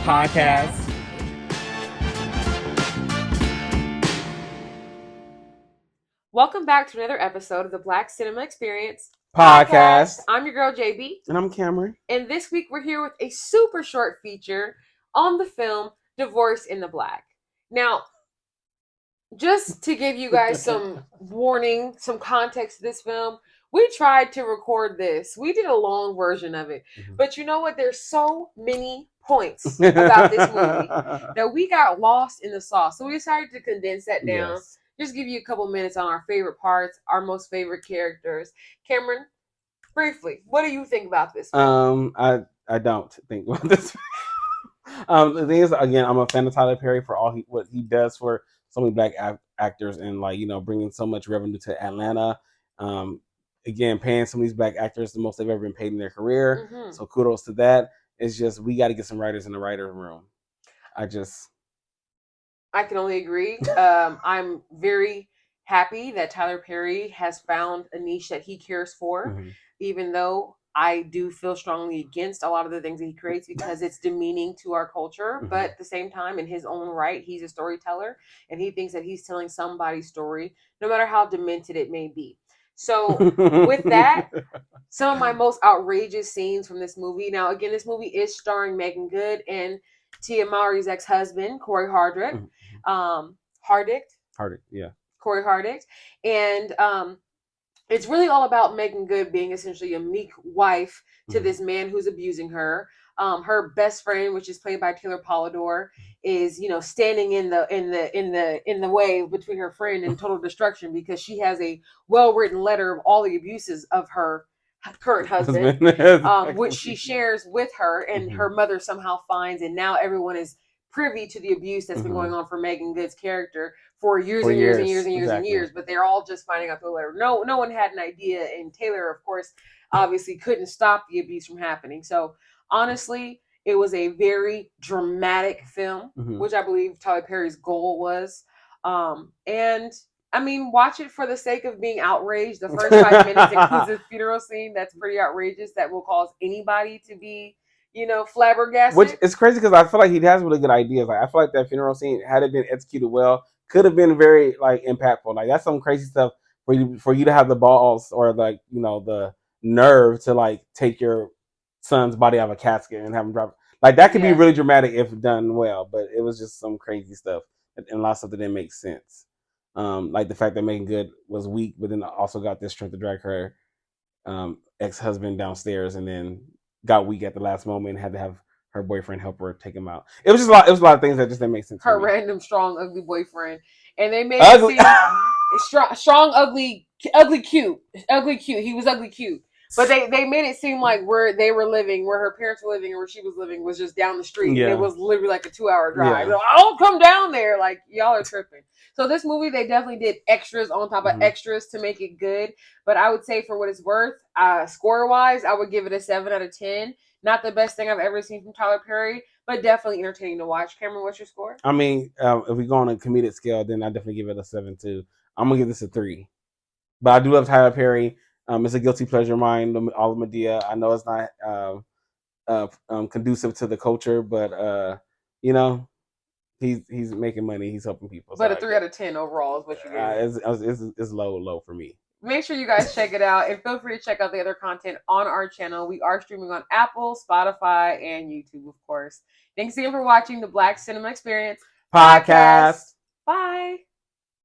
Podcast. Welcome back to another episode of the Black Cinema Experience Podcast. I'm your girl, JB. And I'm Cameron. And this week we're here with a super short feature on the film Divorce in the Black. Now, just to give you guys some warning, some context to this film, we tried to record this. We did a long version of it. But you know what? There's so many points about this movie that we got lost in the sauce. So we decided to condense that down. Yes. Just give you a couple minutes on our favorite parts, our most favorite characters. Cameron, briefly, what do you think about this film? I don't think about this. The thing is, again, I'm a fan of Tyler Perry for what he does for so many black actors and bringing so much revenue to Atlanta. Again, paying some of these black actors the most they've ever been paid in their career. Mm-hmm. So kudos to that. It's just we got to get some writers in the writer's room. I can only agree. I'm very happy that Tyler Perry has found a niche that he cares for, even though I do feel strongly against a lot of the things that he creates because it's demeaning to our culture. But at the same time, in his own right, he's a storyteller and he thinks that he's telling somebody's story, no matter how demented it may be. So with that, some of my most outrageous scenes from this movie. Now, again, this movie is starring Meagan Good and Tia Mowry's ex-husband, Cory Hardrict. Hardrict, yeah. Cory Hardrict. And it's really all about Meagan Good being essentially a meek wife to this man who's abusing her. Her best friend, which is played by Taylor Polidor, is standing in the way between her friend and total destruction because she has a well-written letter of all the abuses of her current husband, which she shares with her, and her mother somehow finds, and now everyone is privy to the abuse that's been going on for Meagan Good's character for years and years, but they're all just finding out through the letter. No one had an idea, and Taylor, of course, obviously couldn't stop the abuse from happening. So honestly, it was a very dramatic film, which I believe Tyler Perry's goal was. And I mean, watch it for the sake of being outraged. The first 5 minutes includes a funeral scene that's pretty outrageous that will cause anybody to be, flabbergasted. Which is crazy because I feel like he has really good ideas. Like I feel like that funeral scene, had it been executed well, could have been very impactful. Like that's some crazy stuff for you to have the balls or the nerve to take your son's body out of a casket and have him drop. Like that could be really dramatic if done well, but it was just some crazy stuff and a lot of stuff that didn't make sense. Like the fact that Meagan Good was weak, but then also got this strength to drag her ex-husband downstairs, and then got weak at the last moment and had to have her boyfriend help her take him out. It was just a lot of things that just didn't make sense. Her random strong ugly boyfriend, and they made it seem strong ugly cute. He was ugly cute. But they made it seem like where her parents were living and where she was living was just down the street. Yeah. And it was literally like a 2-hour drive. Yeah. I'll come down there. Like, y'all are tripping. So this movie, they definitely did extras on top of extras to make it good. But I would say for what it's worth, score-wise, I would give it a 7 out of 10. Not the best thing I've ever seen from Tyler Perry, but definitely entertaining to watch. Cameron, what's your score? I mean, if we go on a comedic scale, then I definitely give it a 7 too. I'm going to give this a 3. But I do love Tyler Perry. It's a guilty pleasure of mine, all of Medea. I know it's not conducive to the culture, but he's making money. He's helping people. But a 3 out of 10 overall is what you get. It's low for me. Make sure you guys check it out, and feel free to check out the other content on our channel. We are streaming on Apple, Spotify, and YouTube, of course. Thanks again for watching the Black Cinema Experience Podcast.